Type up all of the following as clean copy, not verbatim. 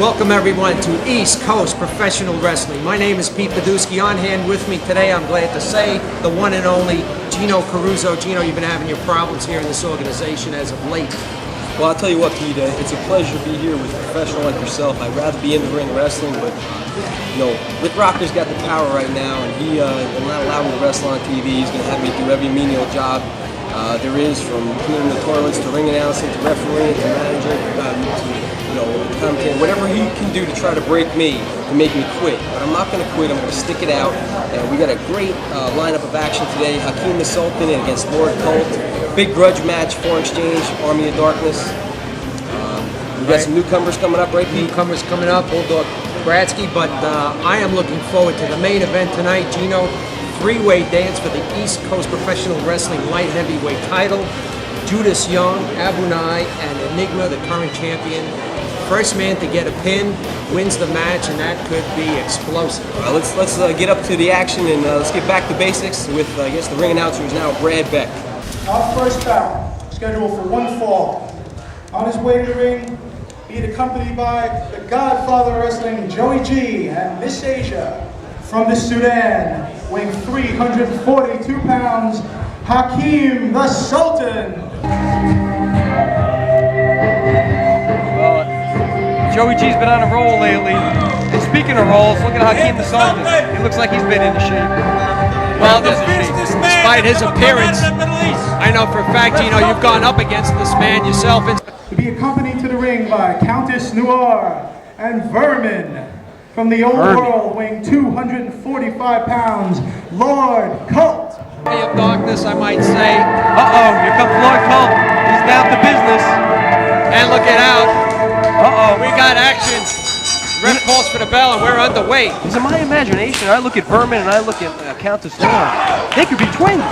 Welcome everyone to East Coast Professional Wrestling. My name is Pete Podusky. On hand with me today, I'm glad to say, the one and only Gino Caruso. Gino, you've been having your problems here in this organization as of late. Well, I'll tell you what, Pete, it's a pleasure to be here with a professional like yourself. I'd rather be in the ring wrestling, but, Rick Rocker's got the power right now, and he will not allow me to wrestle on TV. He's going to have me do every menial job there is, from cleaning the toilets to ring announcing to refereeing to manager, commentating, whatever he can do to try to break me and make me quit. But I'm not going to quit. I'm going to stick it out. And we got a great lineup of action today. Hakeem the Sultan against Lord Colt. Big grudge match, Foreign Exchange, Army of Darkness. We got some newcomers coming up, right, Pete? Newcomers coming up, Bulldog, Branski. But I am looking forward to the main event tonight, Gino. Three-way dance for the East Coast Professional Wrestling Light Heavyweight title. Judas Young, Abuni, and Engima, the current champion. First man to get a pin wins the match, and that could be explosive. Let's get up to the action, and let's get back to basics with, I guess, the ring announcer is now Brad Beck. Our first bout, scheduled for one fall. On his way to the ring, he is accompanied by the Godfather of Wrestling, Joey G, and Miss Asia. From the Sudan, weighing 342 pounds, Hakeem the Sultan. Joey G's been on a roll lately. And speaking of rolls, look at Hakeem the Sultan. He looks like he's been into shape. Well, despite his appearance, I know for a fact, Gino, you've gone up against this man yourself. To be accompanied to the ring by Countess, Noir, and Vermin. From the old world, weighing 245 pounds, Lord Colt. Of darkness, I might say. Uh-oh, here comes Lord Colt. He's down to business. And look it out. Uh-oh. We got action. Ref calls for the bell, and we're underway. Is it my imagination? I look at Vermin and I look at Countess Noir. They could be twins.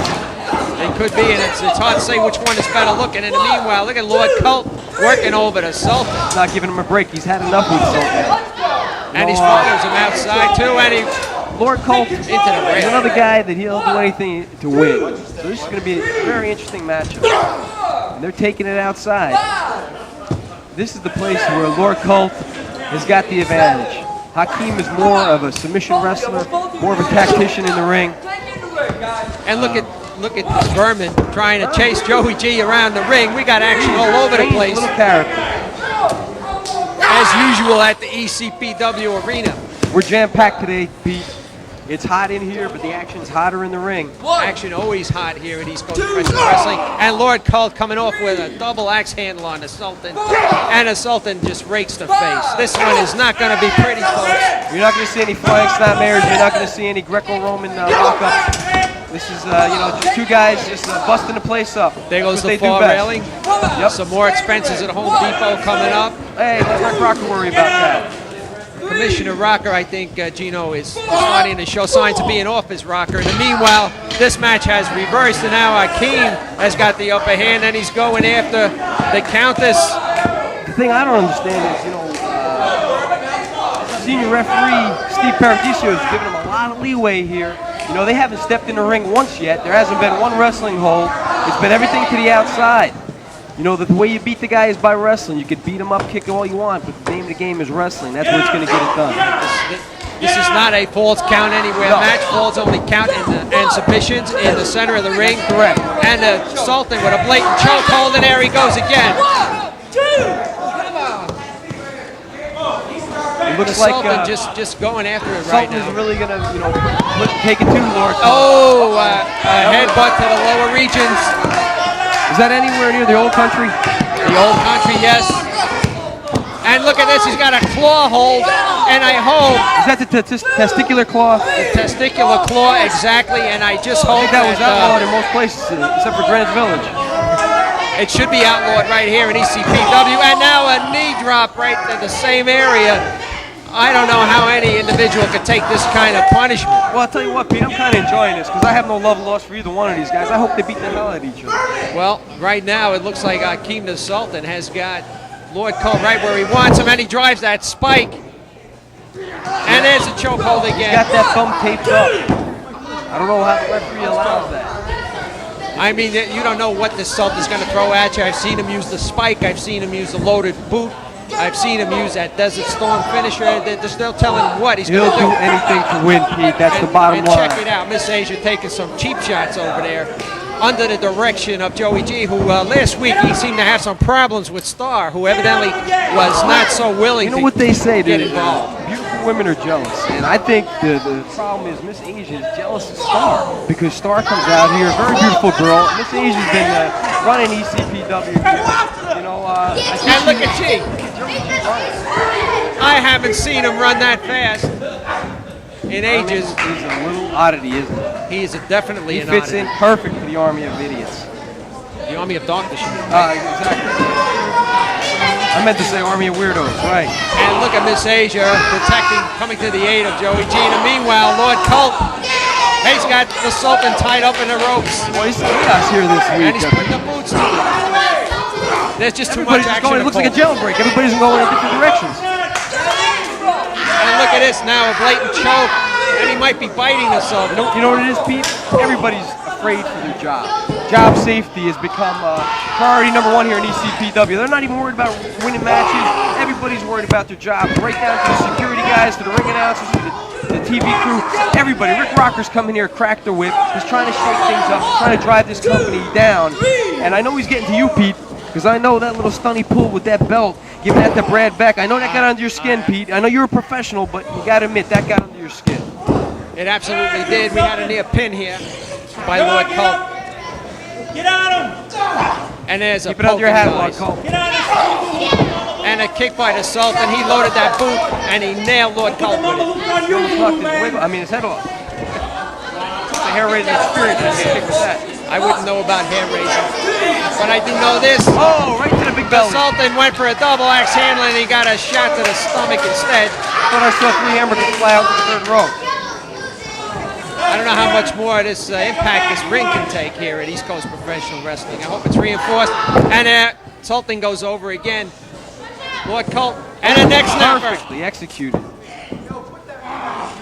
They could be, and it's hard to say which one is better looking. In the meanwhile, look at Lord Colt working over the Sultan. Not giving him a break. He's had enough with Sultan. And he follows him outside, too, and he... Lord Colt into the ring. He's another guy that he'll do anything to win. So this is going to be a very interesting matchup. And they're taking it outside. This is the place where Lord Colt has got the advantage. Hakeem is more of a submission wrestler, more of a tactician in the ring. And look at this Vermin trying to chase Joey G around the ring. We got action all over the place. Little character. As usual at the Ecpw arena. We're jam-packed today, Pete. It's hot in here, but the action's hotter in the ring. Action always hot here at East Coast Professional Wrestling. And Lord Colt coming off with a double axe handle on the Sultan. And the Sultan just rakes the face. This one is not going to be pretty close. You're not going to see any flying snapmares. You're not going to see any Greco-Roman lockups. This is, just two guys just busting the place up. There goes the far railing. Yep. Some more expenses at Home Depot coming up. Hey, let Rick Rocker worry about that. Commissioner Rocker, I think Gino is starting to show signs of being off his rocker. In the meanwhile, this match has reversed, and now Hakeem has got the upper hand, and he's going after the Countess. The thing I don't understand is, senior referee Steve Paradiso is giving him a lot of leeway here. They haven't stepped in the ring once yet. There hasn't been one wrestling hold. It's been everything to the outside. The way you beat the guy is by wrestling. You could beat him up, kick him all you want, but the name of the game is wrestling. That's what's going to get it done. This is not a falls count anywhere. No. Match falls only count and submissions in the center of the ring. Correct. And the Sultan with a blatant chokehold, and there he goes again. 1, 2, come on. It looks the like Sultan just going after it right now. Sultan's really going to, take it to Lord. Oh, a headbutt to the lower regions. Is that anywhere near the old country? The old country, yes. And look at this, he's got a claw hold, and I hope... Is that the testicular claw? The testicular claw, exactly, and I just hope that was outlawed in most places, except for Greenwich Village. It should be outlawed right here in Ecpw, and now a knee drop right to the same area. I don't know how any individual could take this kind of punishment. Well, I'll tell you what, Pete, I'm kind of enjoying this because I have no love lost for either one of these guys. I hope they beat the hell out of each other. Well, right now it looks like Hakeem the Sultan has got Lord Colt right where he wants him, and he drives that spike. And there's a chokehold again. He's got that thumb taped up. I don't know how the referee allows that. I mean, you don't know what the Sultan's going to throw at you. I've seen him use the spike. I've seen him use the loaded boot. I've seen him use that Desert Storm finisher. They're still telling him what he's He'll going to do do. anything to win, Pete. That's the bottom and line. check it out. Miss Asia taking some cheap shots over there under the direction of Joey G, who last week he seemed to have some problems with Star, who evidently was not so willing You know to what they say, get dude? involved. Beautiful women are jealous, and I think the problem is Miss Asia is jealous of Star because Star comes out here, a very beautiful girl. Miss Asia's been running ECPW. You know, And look at G. I haven't seen him run that fast in ages. He's a little oddity, isn't he? He is definitely He an fits oddity. in perfect for the army of idiots. The army of darkness. Exactly. I meant to say army of weirdos, right? And look at Miss Asia protecting, coming to the aid of Joey G. And meanwhile, Lord Colt, he's got the Sultan tied up in the ropes. Boy, he's chaos here this And he's week. putting the boots to it. There's just too much Everybody's action. going, it looks like a jailbreak. Everybody's going in different directions. And look at this now, a blatant choke. And he might be biting the Sultan. You know what it is, Pete? Everybody's afraid for their job. Job safety has become priority number one here in ECPW. They're not even worried about winning matches. Everybody's worried about their job, right down to the security guys, to the ring announcers, to the TV crew, everybody. Rick Rocker's coming here, cracked the whip. He's trying to shake things up, trying to drive this company down. And I know he's getting to you, Pete, because I know that little stunny pull with that belt, giving that to Brad Beck. I know that got under your skin, Pete. I know you're a professional, but you got to admit, that got under your skin. It absolutely did. We had a near pin here by Lord Colt. Get on him! And there's a Keep it under your poke hat, in the Lord eyes. Colt. Get on him! And a kick by the Sultan. He loaded that boot and he nailed Lord Put the Colt with mama it. hook on He almost you, knocked his man! wig, I mean, his head off. It's a hair-raising experience to kick with that. I wouldn't know about hair raising, but I do know this. Oh, right to the big The belly. Sultan went for a double axe handle and he got a shot to the stomach instead. Thought I saw 3 hamburgers fly out to the third row. I don't know how much more this impact this ring can take here at East Coast Professional Wrestling. I hope it's reinforced. And Sultan goes over again. Lord Colt and a neck snapper. Perfectly executed.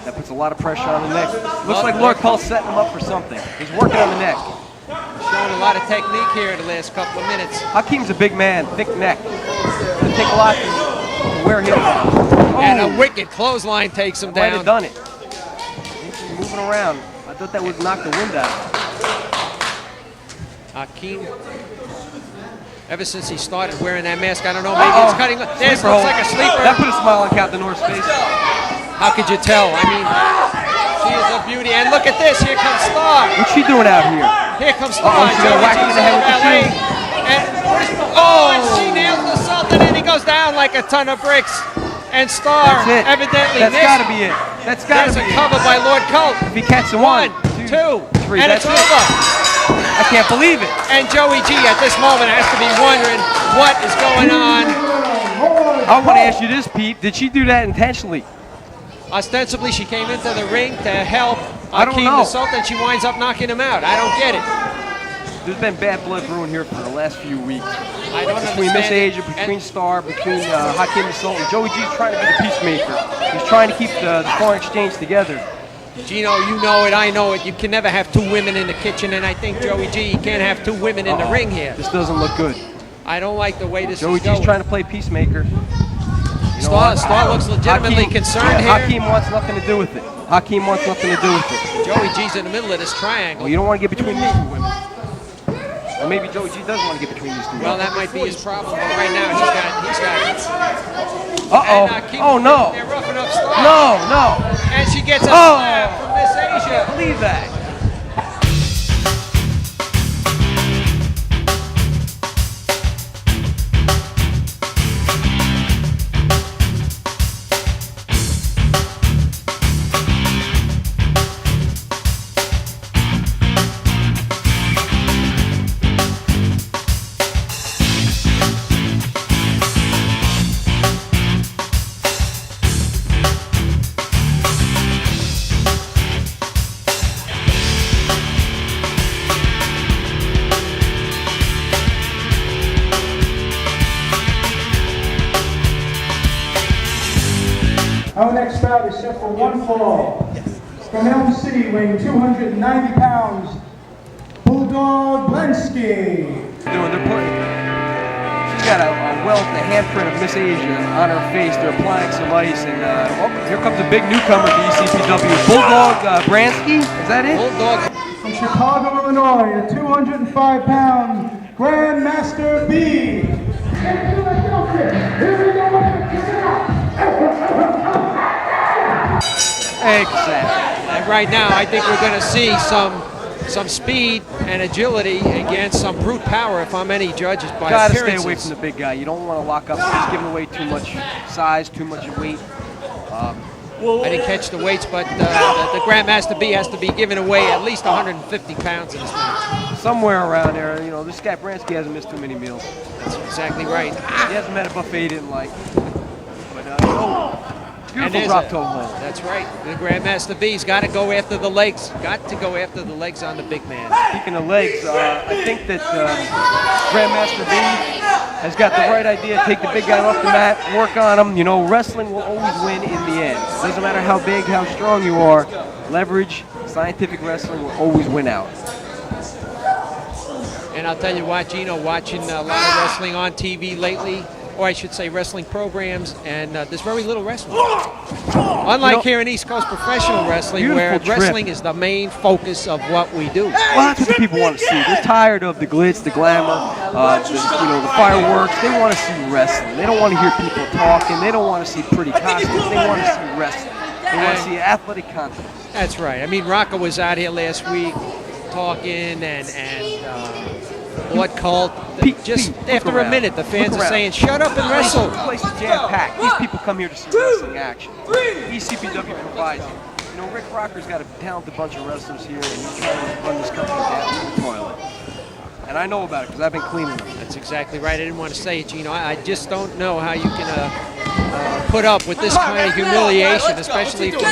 That puts a lot of pressure on the neck. Looks like Lord Colt's setting him up for something. He's working on the neck. Showing a lot of technique here in the last couple of minutes. Hakeem's a big man, thick neck. It'll take a lot to wear him down. And a wicked clothesline takes him Might have down. done it. He's moving around. I thought that would knock the wind out. Hakeem, ever since he started wearing that mask, I don't know, maybe it's cutting. This Sleeper looks hold. like a sleeper. That put a smile on Captain Noir's face. How could you tell? I mean, she is a beauty. And look at this, here comes Star. What's she doing out here? Here comes Star. Uh-oh, she's gonna whack him in the head with the Ballet. shoe. And she nails the Sultan and he goes down like a ton of bricks. And Star That's it. evidently That's missed. gotta be it. That's gotta There's be a it. cover by Lord Colt. If he catches One, 1, 2, 3, and that's it's it. over. I can't believe it. And Joey G at this moment has to be wondering what is going on. I want to ask you this, Pete. Did she do that intentionally? Ostensibly, she came into the ring to help I don't Hakeem know. the Sultan. She winds up knocking him out. I don't get it. There's been bad blood brewing here for the last few weeks. I don't Between understand Miss it. Asia, between Star, between Hakeem the Sultan. Joey G's trying to be the peacemaker. He's trying to keep the foreign exchange together. Gino, you know it, I know it. You can never have 2 women in the kitchen, and I think Joey G can't have 2 women in the ring here. This doesn't look good. I don't like the way this Joey is going. G's trying to play peacemaker. You know Star, what? Star looks legitimately Hakeem- concerned here. Hakeem wants nothing to do with it. Hakeem wants nothing to do with it. Joey G's in the middle of this triangle. Well, you don't want to get between these 2 women. Or maybe Joey G does want to get between these 2 Well, women. that might be his problem, but right now he's got. Uh-oh. And Hakeem, Oh, no. They're roughing up Star. No. And she gets a Oh. slap from Miss Asia. Believe that. Our next bout is set for 1 fall. From Elm City, weighing 290 pounds, Bulldog Blanski. Doing their play. She's got a handprint of Miss Asia on her face. They're applying some ice, and here comes a big newcomer to ECPW. Bulldog Branski, is that it? Bulldog. From Chicago, Illinois, at 205 pounds, Grandmaster B. Exactly. And right now, I think we're going to see some speed and agility against some brute power, if I'm any judges by Gotta appearances. stay away from the big guy. You don't want to lock up. He's giving away too much size, too much weight. I didn't catch the weights, but the Grandmaster B has to be giving away at least 150 pounds in this match. Somewhere around there. You know, this guy Branski hasn't missed too many meals. That's exactly right. He hasn't met a buffet he didn't like. But beautiful drop toe hold. That's right. The Grandmaster B's got to go after the legs. Got to go after the legs on the big man. Speaking of legs, I think that Grandmaster B has got the right idea. Take the big guy off the mat, work on him. You know, wrestling will always win in the end. Doesn't matter how big, how strong you are. Leverage, scientific wrestling will always win out. And I'll tell you what, Gino, watching a lot of wrestling on TV lately, or I should say wrestling programs, and there's very little wrestling. Unlike here in East Coast professional wrestling, where wrestling is the main focus of what we do. Well, that's what the people want to see. They're tired of the glitz, the glamour, the fireworks. They want to see wrestling. They don't want to hear people talking. They don't want to see pretty costumes. They want to see wrestling. They want to see athletic content. That's right. I mean, Rocco was out here last week talking and what Colt. Just after a minute, the fans are saying, shut up and wrestle. The place is jam-packed. These people come here to see wrestling action. ECPW provides it. You know, Rick Rocker's got a talented bunch of wrestlers here, and he's trying to run this company down to the toilet. And I know about it because I've been cleaning them. That's exactly right. I didn't want to say it, Gino. I just don't know how you can put up with this kind of humiliation, especially from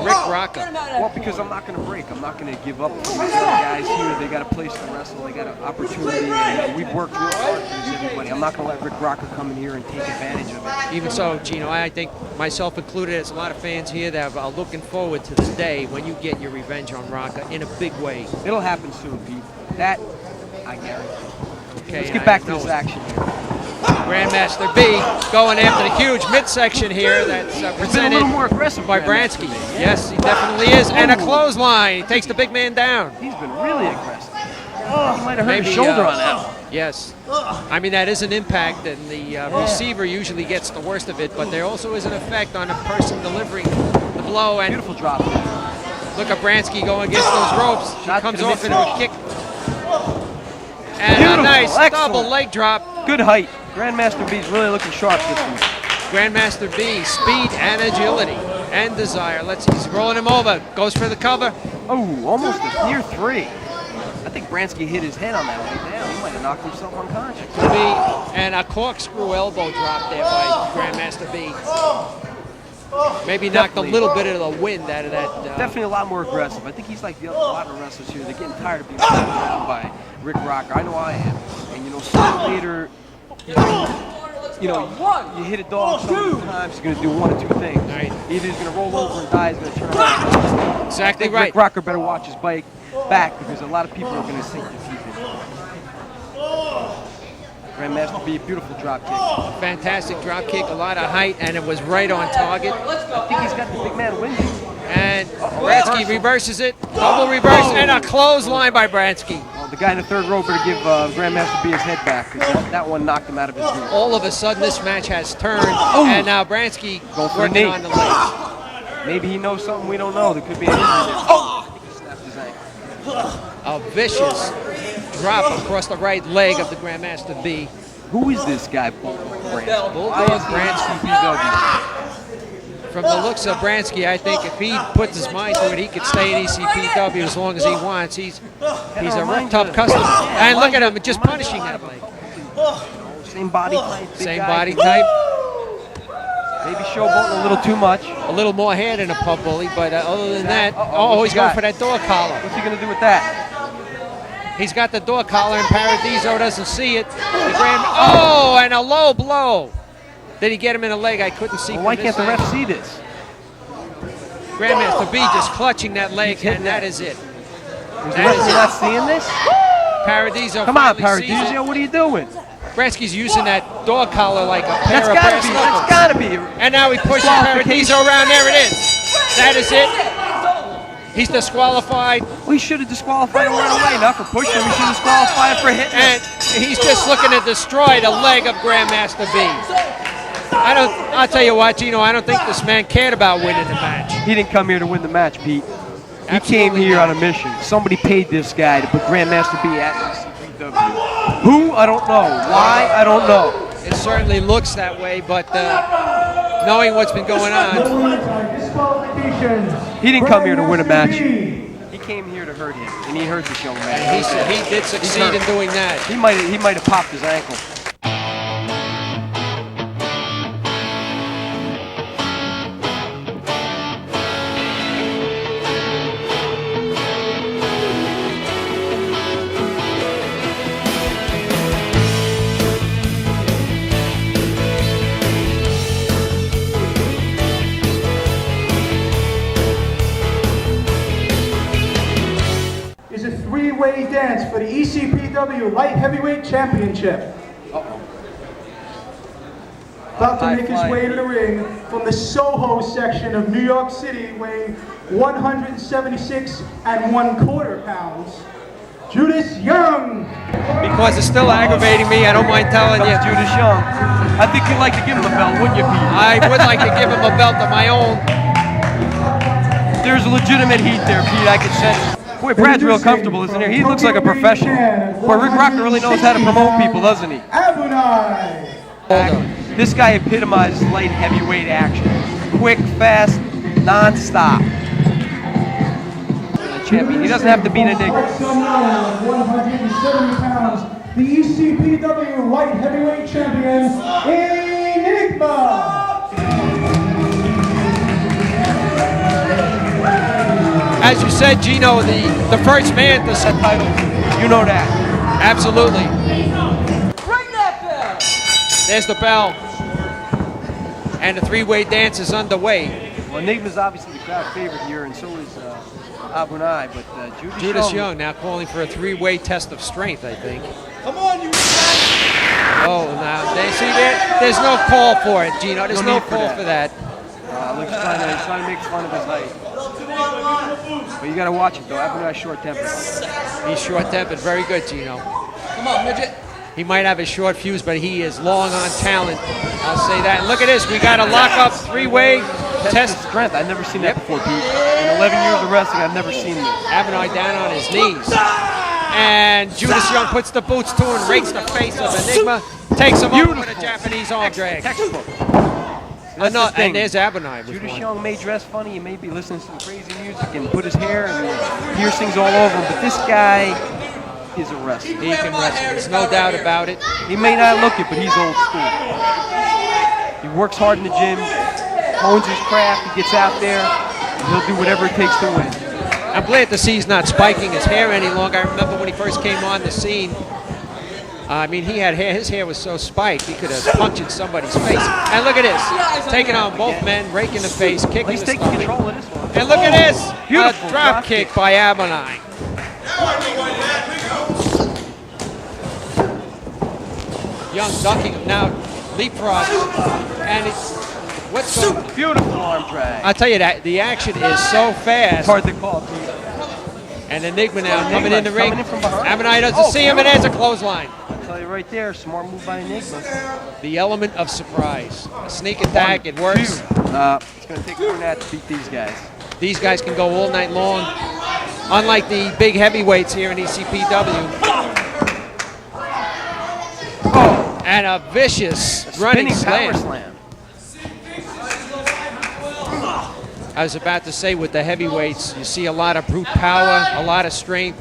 Rick Rocker. Well, because I'm not going to break. I'm not going to give up. These guys here, they got a place to wrestle. They got an opportunity. And we've worked real hard for this, everybody. I'm not going to let Rick Rocker come in here and take advantage of it. Even so, Gino, I think myself included, there's a lot of fans here that are looking forward to this day when you get your revenge on Rocker in a big way. It'll happen soon, Pete. That I guarantee. Okay, let's get back to this action here. Grandmaster B going after the huge midsection here that's presented a little more aggressive by Branski. Yes, he definitely is. And a clothesline. He takes the big man down. He's been really aggressive. He might have hurt his shoulder on that one. Yes. I mean, that is an impact, and the receiver usually gets the worst of it, but there also is an effect on the person delivering the blow. And beautiful drop. Look at Branski going against those ropes. He comes off into a kick. And beautiful. A nice excellent double leg drop. Good height. Grandmaster B's really looking sharp this week. Grandmaster B, speed and agility and desire. He's rolling him over. Goes for the cover. Oh, almost a near three. I think Branski hit his head on that way down. He might have knocked himself unconscious. Could be. And a corkscrew elbow drop there by Grandmaster B. Maybe knocked a little bit of the wind out of that. Definitely a lot more aggressive. I think he's like the other lot of wrestlers here. They're getting tired of being slapped around by Rick Rocker. I know I am. And, you know, sooner or later, you hit a dog so many times, he's going to do one of two things. Right. Either he's going to roll over and die, he's going to turn around. Exactly right. Rick Rocker better watch his bike back because a lot of people are going to sink their teeth in. Grandmaster B, beautiful drop kick. Fantastic drop kick, a lot of height, and it was right on target. I think he's got the big man winning. And Branski reverses it, double reverse, and a clothesline by Branski. Well, the guy in the third row better give Grandmaster B his head back because that one knocked him out of his room. All of a sudden, this match has turned, and now Branski working on the legs. Maybe he knows something we don't know. There could be an injury there. I think he snapped his ankle. A vicious drop across the right leg of the Grandmaster B. Who is this guy, Bulldog Branski? Bulldog Branski. From the looks of Branski, I think if he puts his mind to it, he could stay in ECPW as long as he wants. He's a real tough customer. And look at him, just punishing that leg. Same body type. Same body type. Maybe showboating a little too much. A little more hair than a pub bully, but other than that, he's going for that door collar. What's he going to do with that? He's got the door collar, and Paradiso doesn't see it. And a low blow. Did he get him in the leg? I couldn't see. Well, why can't the ref see this? Grandmaster B just clutching that leg, and that is it. Is the referee not seeing this? Paradiso. Come on, Paradiso, what are you doing? Branski's using that dog collar like a pair That's of gotta brass be. knuckles. That's gotta be. And now he pushes Paradiso around. There it is. That is it. He's disqualified. We should have disqualified him right away, not for pushing him. We should have disqualified him for hitting him. And he's just looking to destroy the leg of Grandmaster B. I'll tell you what, Gino, I don't think this man cared about winning the match. He didn't come here to win the match, Pete. He Absolutely came here not. on a mission. Somebody paid this guy to put Grandmaster B at Ecpw. Who? I don't know. Why? I don't know. It certainly looks that way, but knowing what's been going on, He didn't come here to win a match. He came here to hurt him, and he hurt this young man. he did succeed in doing that. He might have popped his ankle. Is a three-way dance for the Ecpw Light Heavyweight Championship. About to make his way to the ring from the Soho section of New York City, weighing 176 1/4 pounds, Judas Young. Because it's still aggravating me, I don't mind telling you. That's Judas Young. I think you'd like to give him a belt, wouldn't you, Pete? I would like to give him a belt of my own. There's legitimate heat there, Pete. I can sense. Boy, Brad's real comfortable, isn't he? He looks like a professional. Boy, Rick Rocker really knows how to promote people, doesn't he? Abuni. This guy epitomizes light heavyweight action. Quick, fast, non-stop. The champion. He doesn't have to beat a nigga. 170 pounds, the Ecpw Light Heavyweight Champion, Engima. As you said, Gino, the first man to set title. You know that. Absolutely. Ring that bell. There's the bell. And the three-way dance is underway. Well, Enigma's obviously the crowd favorite here, and so is Abuni, but Judas Young now calling for a three-way test of strength, I think. Come on, you Oh, now, there's no call for it, Gino. There's no need for call that. for that. Look, he's trying to make fun of his height. But you got to watch it, though. Abuni's short-tempered. He's short-tempered. Very good, Gino. Come on, midget. He might have a short fuse, but he is long on talent. I'll say that. And look at this. We got a lock-up three-way test. Strength. I've never seen that before, Pete. In 11 years of wrestling, I've never seen this. Abuni down on his knees. And Judas Young puts the boots to and rakes the face of Enigma. Takes him over with a Japanese arm drag. Textbook. And there's Abuni. Judas Young may dress funny. He may be listening to some crazy music and put his hair and piercings all over him, but this guy is a wrestler. He can wrestle. There's no doubt about it. He may not look it, but he's old school. He works hard in the gym, hones his craft, he gets out there, and he'll do whatever it takes to win. I'm glad to see he's not spiking his hair any longer. I remember when he first came on the scene. I mean, he had hair. His hair was so spiked, he could have punctured somebody's face. And look at this. Taking on both men, raking the face, kicking He's the taking stomach. control of this one. And look at this. Beautiful A drop kick by Abuni. Young ducking him now, leapfrog. And it's what's going on? Beautiful arm drag. I'll tell you that the action is so fast. It's hard to call, Pete. And Enigma now coming in the ring. Coming in from behind. Abuni doesn't see him, and there's a clothesline. I'll tell you right there, smart move by Enigma. The element of surprise. A sneak attack, it works. It's going to take more than that to beat these guys. These guys can go all night long. Unlike the big heavyweights here in ECPW. Oh, and a vicious running Spinning power slam. slam. I was about to say with the heavyweights, you see a lot of brute power, a lot of strength,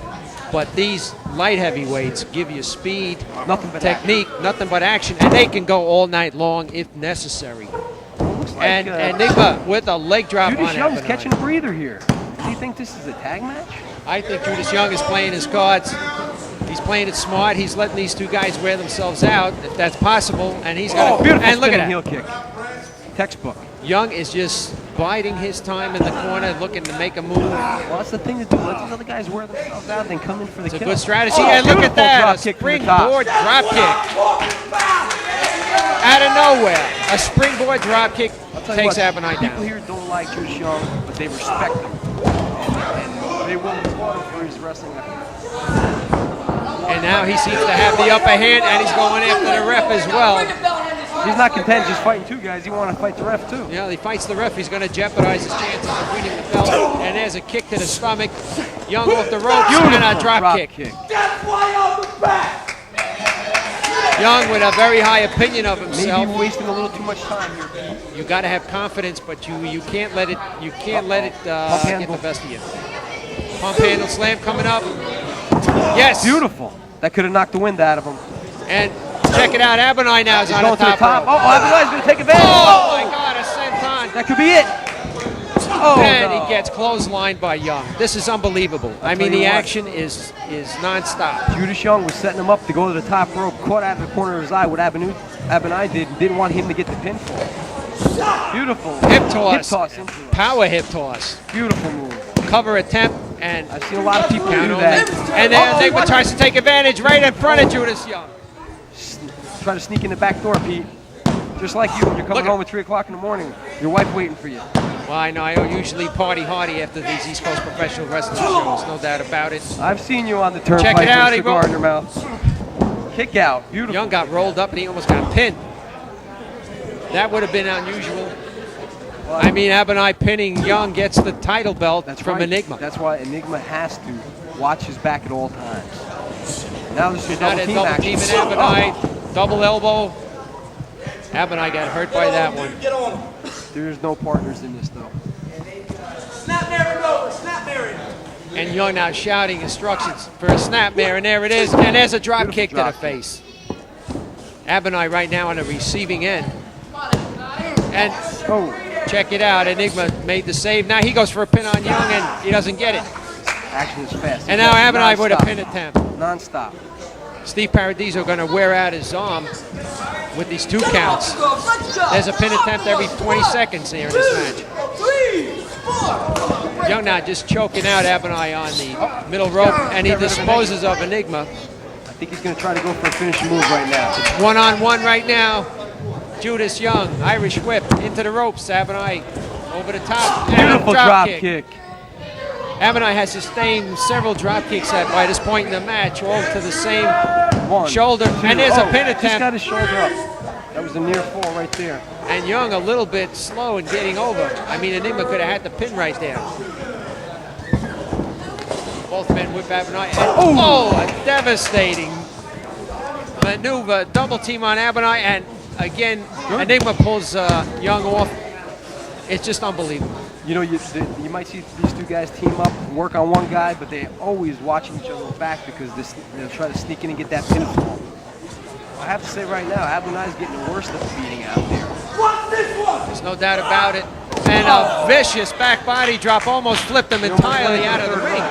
but these light heavyweights give you speed, Nothing but technique, nothing but action, and they can go all night long if necessary. Looks like, And Enigma with a leg drop Judas on Young's Abuni. catching a breather here. Do you think this is a tag match? I think Judas Young is playing his cards. He's playing it smart. He's letting these two guys wear themselves out, if that's possible. And he's got beautiful and look at spinning that. heel kick. Textbook. Young is just biding his time in the corner, looking to make a move. Well, that's the thing to do. Let these other guys wear themselves out, then come in for the It's a kill. good strategy, and look at Beautiful that, drop a kick from the top. springboard drop kick. Out of nowhere, a springboard drop kick I'll tell you takes what, Abuni people down. here don't like Judas Young, but they respect him. And they will applaud him for his wrestling effort. And now he seems to have the upper hand, and he's going after the ref as well. He's not content just fighting two guys. He wants to fight the ref, too. You know, he fights the ref, he's going to jeopardize his chances of winning the belt. And there's a kick to the stomach. Young off the ropes, and a drop kick. Young with a very high opinion of himself. Maybe wasting a little too much time here. You got to have confidence, but you can't let it get the best of you. Pump handle slam coming up. Yes. Beautiful. That could have knocked the wind out of him. And check it out, Abuni now is He's on going the to the top top. rope. Oh, Abuni's going to take advantage. Oh my God, a senton. That could be it. Oh, And no. he gets clotheslined by Young. This is unbelievable. I mean, tell you the what. action is nonstop. Judas Young was setting him up to go to the top rope, caught out of the corner of his eye what Abuni did, and didn't want him to get the pinfall. Beautiful. Hip toss. Hip toss into it. Power hip toss. Beautiful move. Cover attempt, and I've seen a lot of people count do on that. that. And then Enigma tries to take advantage right in front of Judas Young. Try to sneak in the back door, Pete. Just like you when you're coming Look at- home at 3 o'clock in the morning. Your wife waiting for you. Well, I know. I usually party hardy after these East Coast professional wrestling shows. No doubt about it. I've seen you on the turnpike Check it with out, a he cigar rolled- in your mouth. Kick out. Beautiful. Young got rolled up, and he almost got pinned. That would have been unusual. I mean, Abuni pinning Young gets the title belt from right. Enigma. That's why Enigma has to watch his back at all times. Now this is a Now double they're team double action. teaming Abuni. Double elbow. Abuni got hurt by that one. There's no partners in this, though. Snap Mary over, snap Mary. And Young now shouting instructions for a snapmare, and there it is. And there's a drop Beautiful kick to the drop kick. face. Abuni right now on the receiving end. And Oh, check it out, Enigma made the save. Now he goes for a pin on Young, and he doesn't get it. action is fast. And now Abuni with a Non-stop. pin attempt. Non-stop. Steve Paradiso going to wear out his arm with these 2 counts. There's a pin attempt every 20 seconds here in this match. 3, 4. Young now just choking out Abuni on the middle rope, and he disposes of Enigma. I think he's going to try to go for a finishing move right now. One-on-one right now. Judas Young, Irish whip into the ropes. Abuni over the top. And a Beautiful drop kick. Abuni has sustained several drop kicks by this point in the match, all to the same One, shoulder. two. And there's a Oh, pin just got attempt. his shoulder up. That was a near fall right there. And Young a little bit slow in getting over. I mean, Enigma could have had the pin right there. Both men whip Abuni. And, oh, a devastating maneuver. Double team on Abuni. And again, Enigma pulls Young off. It's just unbelievable. You know, you might see these 2 guys team up, work on one guy, but they're always watching each other's back because they'll try to sneak in and get that pinfall. I have to say right now, Abuni's getting the worst of the beating out there. There's no doubt about it. And a vicious back body drop almost flipped him entirely out of the ring.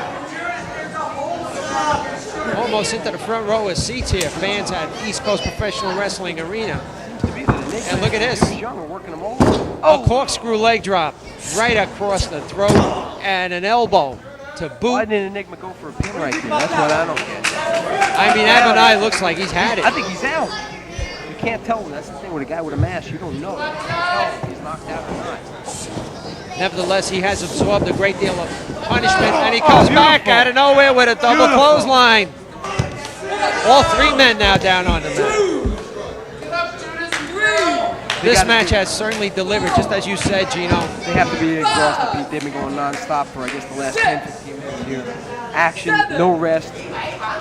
Almost into the front row of seats here, fans at East Coast Professional Wrestling Arena. To be the Enigma And look at this. Judas Young are working them over. A corkscrew leg drop right across the throat, and an elbow to Why boot. didn't Enigma go for a pin right there? That's what I don't get. I mean, Abuni looks like he's had I it. think he's out. You can't tell. That's the thing with a guy with a mask. You don't know. You can't tell if he's knocked out or not. Nevertheless, he has absorbed a great deal of punishment, and he comes back out of nowhere with a double clothesline. All 3 men now down on the mat. This match has certainly delivered, just as you said, Gino. They have to be exhausted, Pete. They've been going non-stop for, I guess, the last 10, 15 minutes here. Action, no rest.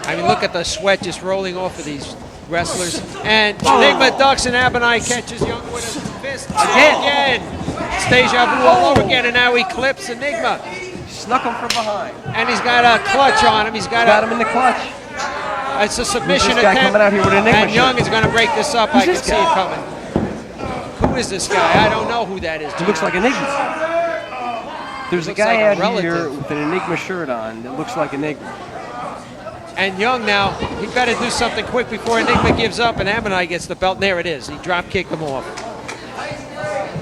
I mean, look at the sweat just rolling off of these wrestlers. And Enigma ducks, and Abuni catches Young with his fist again. It's deja vu all over again, and now he clips Enigma. Snuck him from behind. And he's got a clutch on him. He's Got him in the clutch. It's a submission This guy attempt. coming out here with an Enigma And Young shirt. is going to break this up. I can this see guy? it coming. Who is this guy? I don't know who that is. He looks like Enigma. There's a Looks guy like a out relative. here with an Enigma shirt on that looks like Enigma. And Young now, he better do something quick before Enigma gives up, and Abuni gets the belt. And there it is. He drop kicked him off.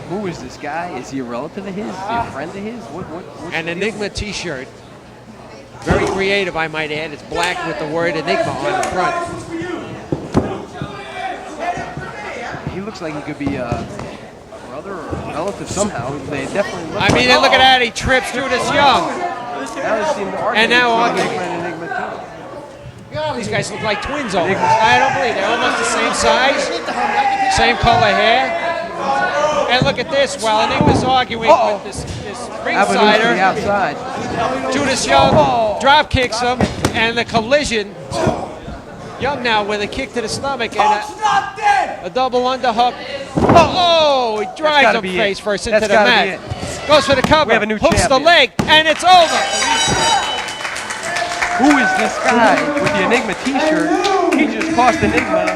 Who is this guy? Is he a relative of his? Is he a friend of his? What's An the deal? Enigma t-shirt. Very creative, I might add. It's black with the word Enigma on the front. He looks like he could be a brother or a relative somehow. They definitely look I mean, look at that. He trips Judas Young. Now they seem to argue And now between arguing. Enigma and Enigma These guys look like twins almost. I don't believe they're almost the same size, same color hair. And look at this, while Enigma's arguing with this too. Abuni to the ringsider, outside. Judas Young drop kicks him, and the collision. Young now with a kick to the stomach and Not dead! a double underhook. Oh, he drives gotta him be face it. first into That's the gotta mat. be Goes for the cover, We have a new hooks the champion. leg, and it's over. Who is this guy with the Enigma t-shirt? He just cost Enigma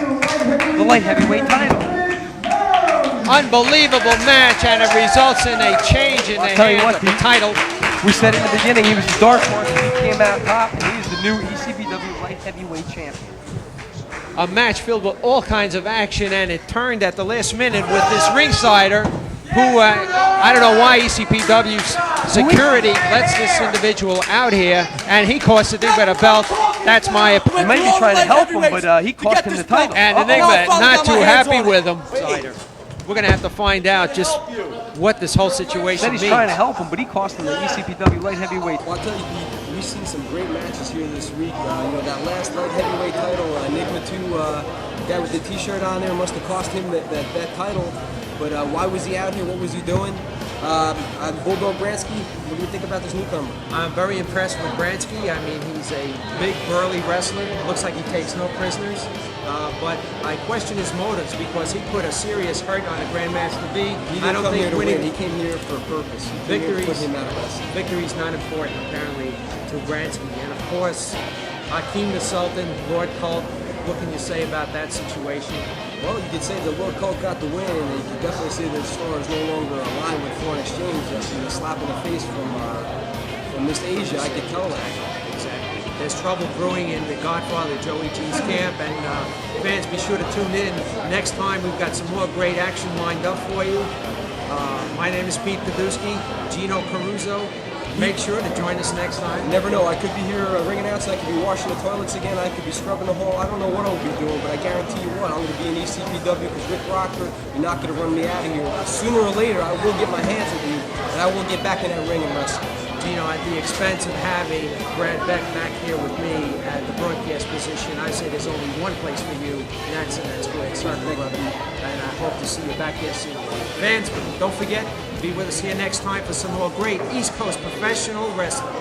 the light heavyweight title. Unbelievable match, and it results in a change in the tell you hands what, of the Pete. title. We said in the beginning he was the dark horse, and he came out top, and he is the new ECBW light heavyweight champion. A match filled with all kinds of action, and it turned at the last minute with this ringsider who, I don't know why ECPW's security lets this individual out here, and he cost Enigma the belt. That's my He opinion. might be trying to help him, but he cost him the title. And Enigma not too happy with him. We're going to have to find out just what this whole situation Said he's means. trying to help him, but he cost him the ECPW light heavyweight. Well, I'll tell you, Pete, we've seen some great matches here this week. That last light heavyweight title, Enigma 2, guy with the t-shirt on there must have cost him that title. But why was he out here? What was he doing? Bulldog Branski, what do you think about this newcomer? I'm very impressed with Branski. I mean, he's a big, burly wrestler. Looks like he takes no prisoners. But I question his motives because he put a serious hurt on the Grandmaster V. He I didn't don't come here think to winning win. He came here for a purpose. He came here to put him out of wrestling. victory's not important, apparently, to Branski. And of course, Hakeem the Sultan, Lord Colt. What can you say about that situation? Well, you could say the Lord Colt got the win, and you could definitely say that the star is no longer aligned with foreign exchange. That's a slap in the face from Miss Asia. I could tell that. Exactly. There's trouble brewing in the Godfather Joey G's camp, and fans, be sure to tune in. Next time, we've got some more great action lined up for you. My name is Pete Paduski, Gino Caruso. Make sure to join us next time. You never know. I could be here ringing out, I could be washing the toilets again. I could be scrubbing the hall. I don't know what I'll be doing, but I guarantee you what, I'm going to be in ECPW because Rick Rocker, you're not going to run me out of here. Sooner or later, I will get my hands with you, and I will get back in that ring and wrestle. Gino, at the expense of having Brad Beck back here with me at the broadcast position, I say there's only one place for you, and that's where it's certainly going to be. And I hope to see you back here soon. Fans, don't forget, be with us here next time for some more great East Coast professional wrestling.